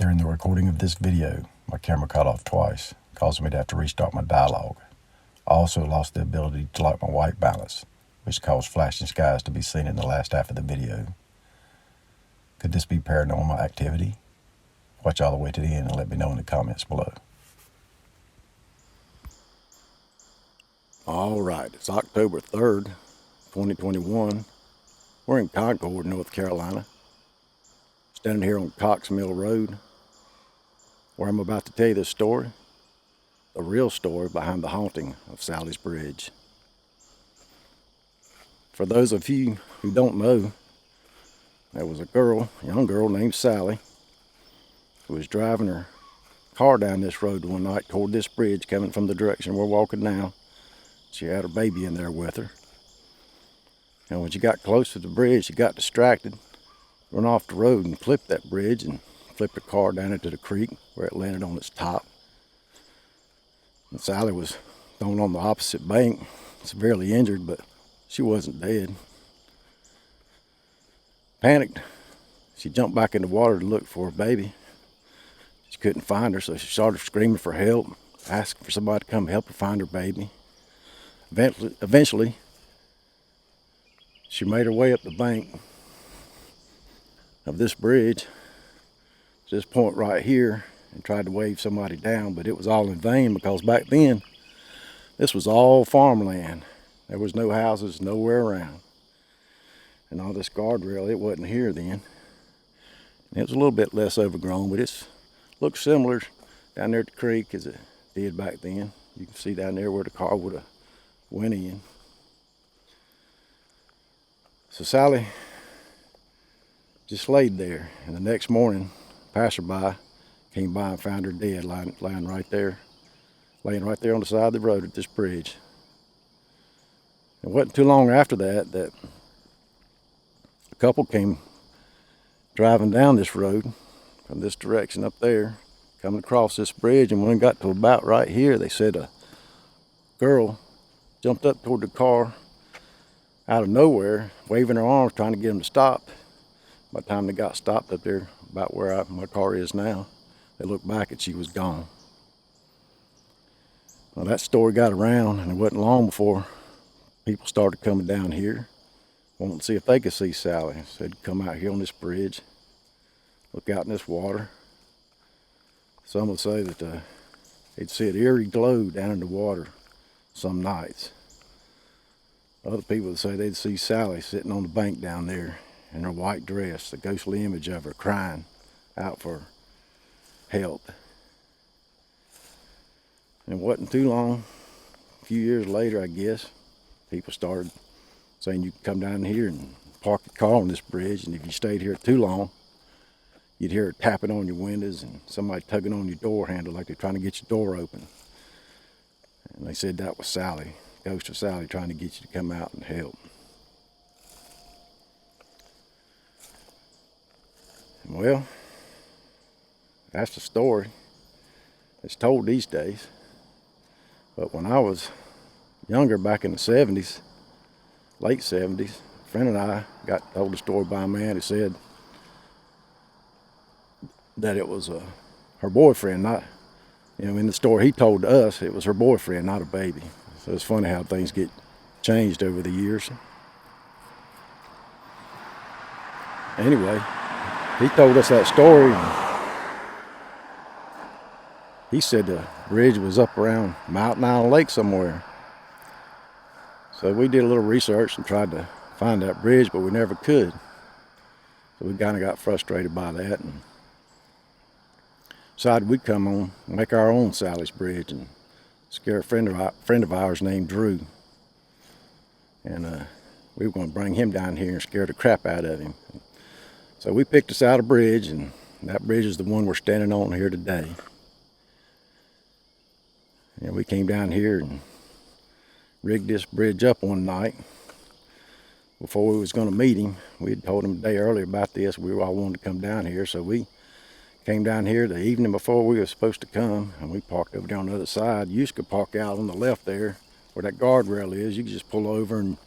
During the recording of this video, my camera cut off twice, causing me to have to restart my dialogue. I also lost the ability to lock my white balance, which caused flashing skies to be seen in the last half of the video. Could this be paranormal activity? Watch all the way to the end and let me know in the comments below. All right, it's October 3rd, 2021. We're in Concord, North Carolina. Standing here on Cox Mill Road, where I'm about to tell you the story, the real story behind the haunting of Sally's Bridge. For those of you who don't know, there was a young girl named Sally, who was driving her car down this road one night toward this bridge coming from the direction we're walking now. She had her baby in there with her. And when she got close to the bridge, she got distracted, run off the road and flipped that bridge and flipped her car down into the creek where it landed on its top. And Sally was thrown on the opposite bank, severely injured, but she wasn't dead. Panicked, she jumped back in the water to look for her baby. She couldn't find her, so she started screaming for help, asking for somebody to come help her find her baby. Eventually, she made her way up the bank of this bridge to this point right here and tried to wave somebody down, but it was all in vain because back then, this was all farmland. There was no houses nowhere around. And all this guardrail, it wasn't here then. It was a little bit less overgrown, but it looked similar down there at the creek as it did back then. You can see down there where the car would have went in. So Sally just laid there, and the next morning, a passerby came by and found her dead, laying right there on the side of the road at this bridge. It wasn't too long after that a couple came driving down this road from this direction up there, coming across this bridge, and when it got to about right here, they said a girl jumped up toward the car out of nowhere, waving her arms, trying to get them to stop. By the time they got stopped up there, about where my car is now, they looked back and she was gone. Well, that story got around, and it wasn't long before people started coming down here, wanting to see if they could see Sally. So they'd come out here on this bridge, look out in this water. Some would say that they'd see an eerie glow down in the water some nights. Other people would say they'd see Sally sitting on the bank down there in her white dress, the ghostly image of her crying out for help. And it wasn't too long, a few years later, I guess, people started saying you could come down here and park your car on this bridge, and if you stayed here too long, you'd hear it tapping on your windows and somebody tugging on your door handle like they're trying to get your door open. And they said that was Sally, ghost of Sally, trying to get you to come out and help. And well, that's the story. It's told these days. But when I was younger, back in the 70s, late 70s, a friend and I got told a story by a man who said that it was her boyfriend, in the story he told us, it was her boyfriend, not a baby. So it's funny how things get changed over the years. Anyway, he told us that story, and he said the bridge was up around Mountain Island Lake somewhere. So we did a little research and tried to find that bridge, but we never could. So we kind of got frustrated by that and decided we'd come on and make our own Sally's Bridge and scare a friend of ours named Drew. And we were going to bring him down here and scare the crap out of him. So we picked us out a bridge, and that bridge is the one we're standing on here today. And we came down here and rigged this bridge up one night before we was going to meet him. We had told him a day earlier about this. We all wanted to come down here, so we came down here the evening before we were supposed to come, and we parked over there on the other side. You could park out on the left there where that guardrail is. You could just pull over and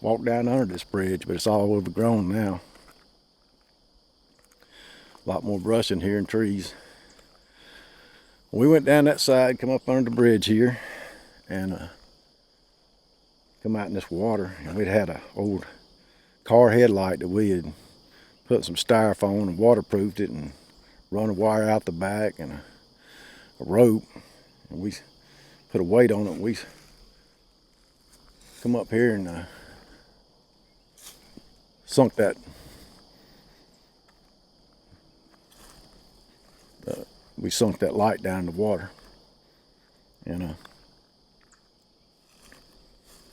walk down under this bridge, but it's all overgrown now. A lot more brush in here and trees. We went down that side, come up under the bridge here, and come out in this water, and we'd had an old car headlight that we had put some styrofoam and waterproofed it and run a wire out the back and a rope, and we put a weight on it, and we come up here and sunk that light down in the water, and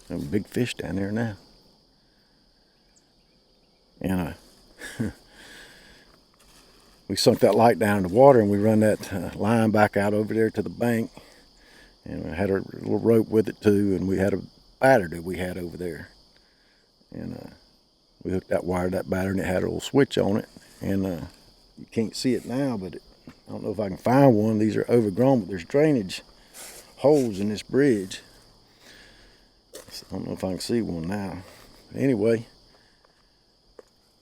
there's a big fish down there now. And we sunk that light down in the water, and we run that line back out over there to the bank, and we had a little rope with it too, and we had a battery we had over there, and we hooked that wire to that battery, and it had a little switch on it, and you can't see it now, but I don't know if I can find one. These are overgrown, but there's drainage holes in this bridge. So I don't know if I can see one now. But anyway,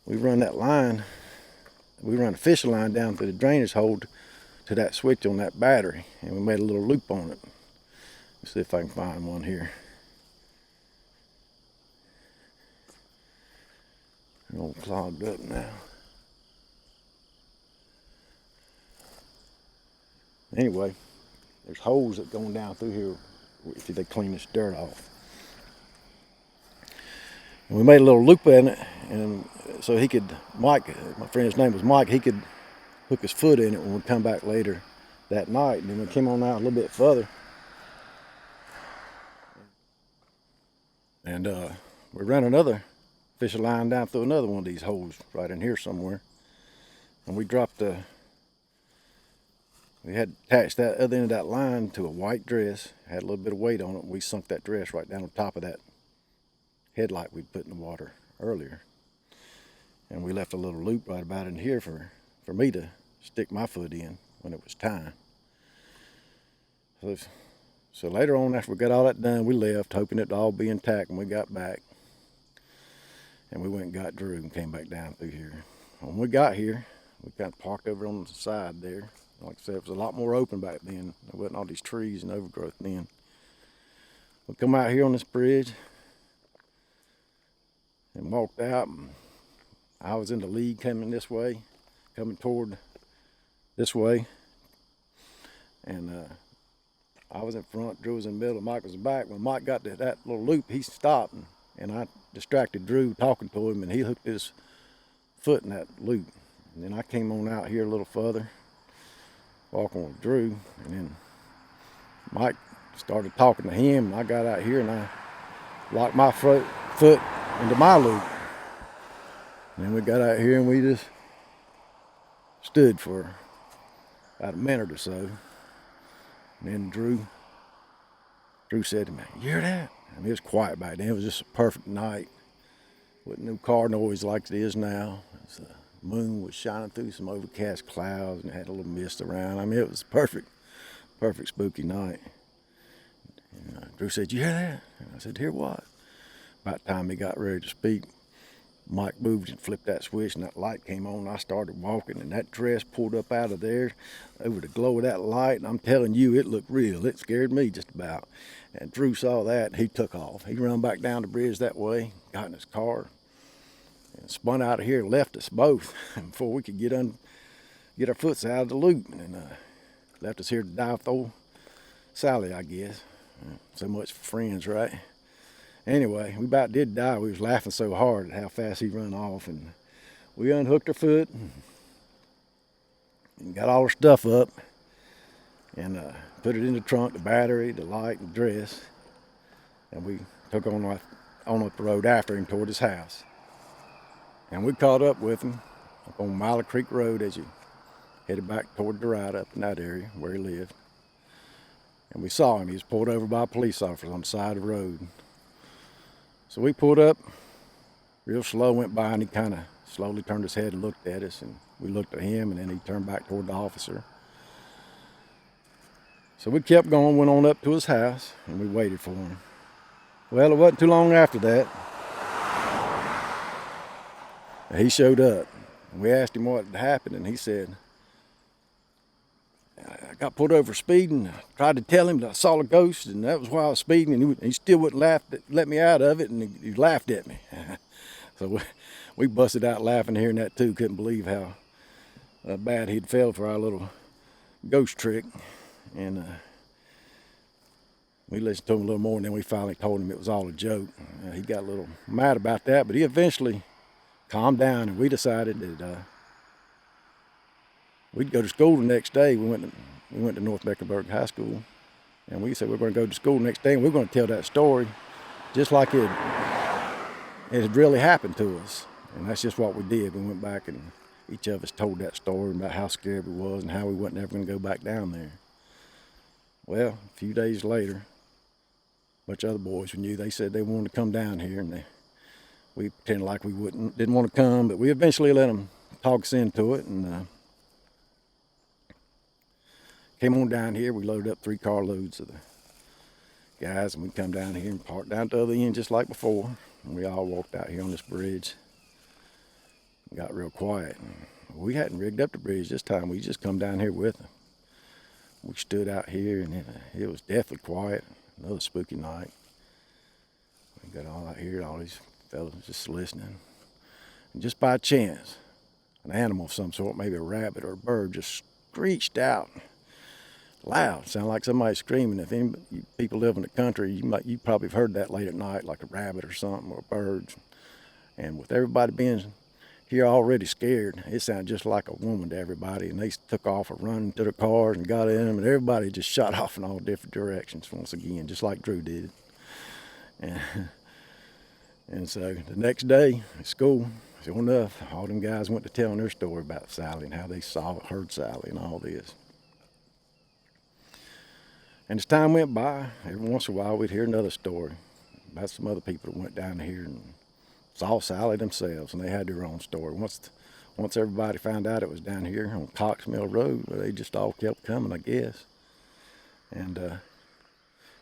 we run that line, we run a fishing line down through the drainage hole to that switch on that battery, and we made a little loop on it. Let's see if I can find one here. They're all clogged up now. Anyway, there's holes that going down through here if they clean this dirt off. And we made a little loop in it, and so he could, Mike, my friend's name was Mike, he could hook his foot in it when we come back later that night. And then we came on out a little bit further, and we ran another fishing line down through another one of these holes right in here somewhere. And we dropped we had attached that other end of that line to a white dress, had a little bit of weight on it, and we sunk that dress right down on top of that headlight we'd put in the water earlier. And we left a little loop right about in here for me to stick my foot in when it was time. So later on, after we got all that done, we left, hoping it'd all be intact when we got back. And we went and got Drew and came back down through here. When we got here, we kind of parked over on the side there. Like I said, it was a lot more open back then. There wasn't all these trees and overgrowth then. We come out here on this bridge and walked out, and I was in the lead coming this way, coming toward this way, and I was in front, Drew was in the middle, and Mike was in the back. When Mike got to that little loop, he stopped, and I distracted Drew talking to him, and he hooked his foot in that loop. And then I came on out here a little further, walking with Drew, and then Mike started talking to him, and I got out here and I locked my foot into my loop. And then we got out here and we just stood for about a minute or so. And then Drew said to me, "You hear that?" I mean, it was quiet back then. It was just a perfect night with no car noise like it is now. The moon was shining through some overcast clouds and had a little mist around. I mean, it was perfect spooky night. And Drew said, "You hear that?" And I said, "Hear what?" About the time he got ready to speak, Mike moved and flipped that switch, and that light came on. I started walking, and that dress pulled up out of there over the glow of that light. And I'm telling you, it looked real. It scared me just about. And Drew saw that, and he took off. He ran back down the bridge that way, got in his car, and spun out of here and left us both before we could get our foots out of the loop. And left us here to die with old Sally, I guess. So much for friends, right? Anyway, we about did die. We was laughing so hard at how fast he run off, and we unhooked our foot and got all our stuff up and put it in the trunk, the battery, the light, and the dress, and we took on up the road after him toward his house. And we caught up with him up on Mile Creek Road as he headed back toward Dorada up in that area where he lived. And we saw him. He was pulled over by a police officer on the side of the road. So we pulled up real slow, went by, and he kind of slowly turned his head and looked at us, and we looked at him, and then he turned back toward the officer. So we kept going, went on up to his house, and we waited for him. Well, it wasn't too long after that he showed up. And we asked him what had happened, and he said, I got pulled over speeding. I tried to tell him that I saw a ghost, and that was why I was speeding, and he still wouldn't let me out of it, and he laughed at me. So we busted out laughing hearing that too. Couldn't believe how bad he'd fell for our little ghost trick. And we listened to him a little more, and then we finally told him it was all a joke. He got a little mad about that, but he eventually calmed down, and we decided that we'd go to school the next day. We went to North Mecklenburg High School, and we said we're going to go to school the next day, and we're going to tell that story just like it had really happened to us. And that's just what we did. We went back, and each of us told that story about how scared we was and how we wasn't ever going to go back down there. Well, a few days later, a bunch of other boys we knew, they said they wanted to come down here, and we pretended like we didn't want to come, but we eventually let them talk us into it, and came on down here. We loaded up 3 carloads of the guys, and we come down here and parked down at the other end just like before. And we all walked out here on this bridge. It got real quiet. We hadn't rigged up the bridge this time. We just come down here with them. We stood out here, and it was deathly quiet. Another spooky night. We got all out here, and all these fellas just listening. And just by chance, an animal of some sort, maybe a rabbit or a bird, just screeched out loud. Sounded like somebody screaming. If any people live in the country, you probably have heard that late at night, like a rabbit or something, or birds. And with everybody being here already scared, it sounded just like a woman to everybody. And they took off and run to their cars and got in them, and everybody just shot off in all different directions once again, just like Drew did. And so the next day at school, sure enough, all them guys went to telling their story about Sally and how they heard Sally and all this. And as time went by, every once in a while we'd hear another story about some other people that went down here and saw Sally themselves, and they had their own story. Once everybody found out it was down here on Cox Mill Road, well, they just all kept coming, I guess. And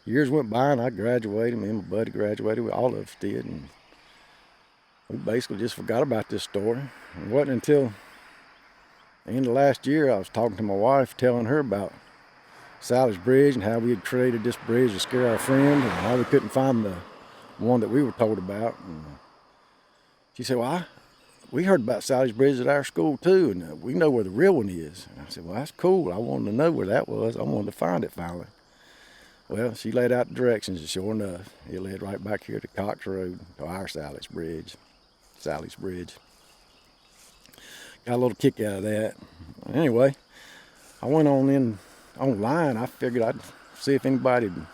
years went by, and I graduated. Me and my buddy graduated. All of us did, and we basically just forgot about this story. It wasn't until the end of last year I was talking to my wife, telling her about Sally's Bridge and how we had created this bridge to scare our friends, and how we couldn't find the one that we were told about. And she said, well, we heard about Sally's Bridge at our school too, and we know where the real one is. And I said, well, that's cool. I wanted to know where that was. I wanted to find it finally. Well, she laid out the directions, and sure enough, it led right back here to Cox Road, to our Sally's Bridge. Sally's Bridge. Got a little kick out of that. Anyway, I went online. I figured I'd see if anybody had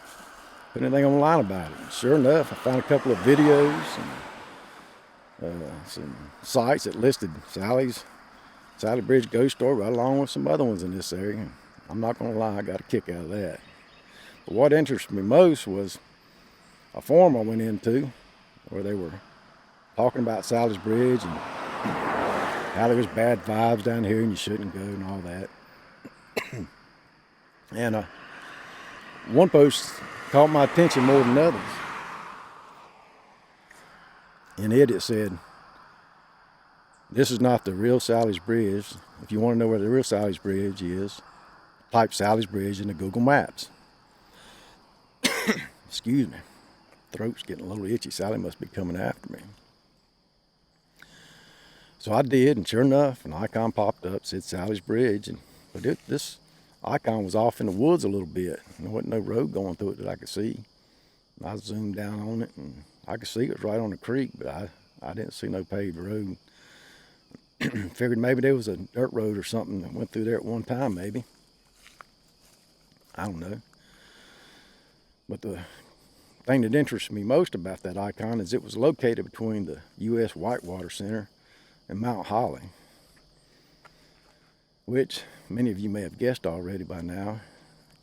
put anything online about it. Sure enough, I found a couple of videos and some sites that listed Sally Bridge ghost story right along with some other ones in this area. I'm not going to lie, I got a kick out of that. But what interested me most was a forum I went into where they were talking about Sally's Bridge and how there was bad vibes down here and you shouldn't go and all that. And one post caught my attention more than others. In it said, this is not the real Sally's Bridge. If you want to know where the real Sally's Bridge is, type Sally's Bridge into Google Maps. Excuse me. Throat's getting a little itchy. Sally must be coming after me. So I did, and sure enough, an icon popped up, said Sally's Bridge. But this icon was off in the woods a little bit. There wasn't no road going through it that I could see. And I zoomed down on it, and I could see it was right on the creek, but I didn't see no paved road. Figured maybe there was a dirt road or something that went through there at one time, maybe. I don't know. But the thing that interests me most about that icon is it was located between the U.S. Whitewater Center and Mount Holly, which many of you may have guessed already by now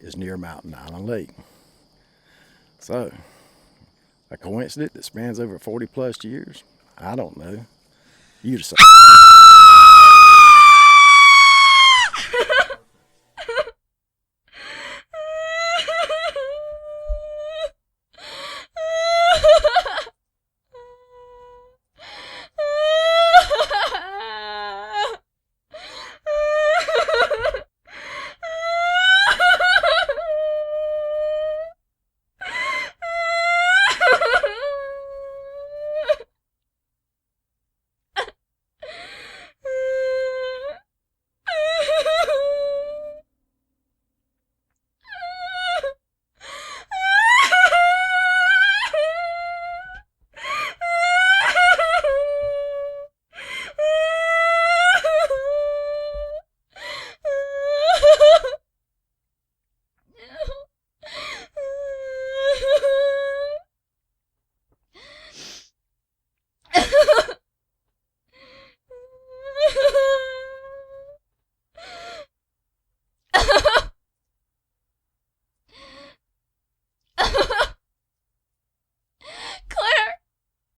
is near Mountain Island Lake. So, a coincidence that spans over 40 plus years? I don't know. You decide.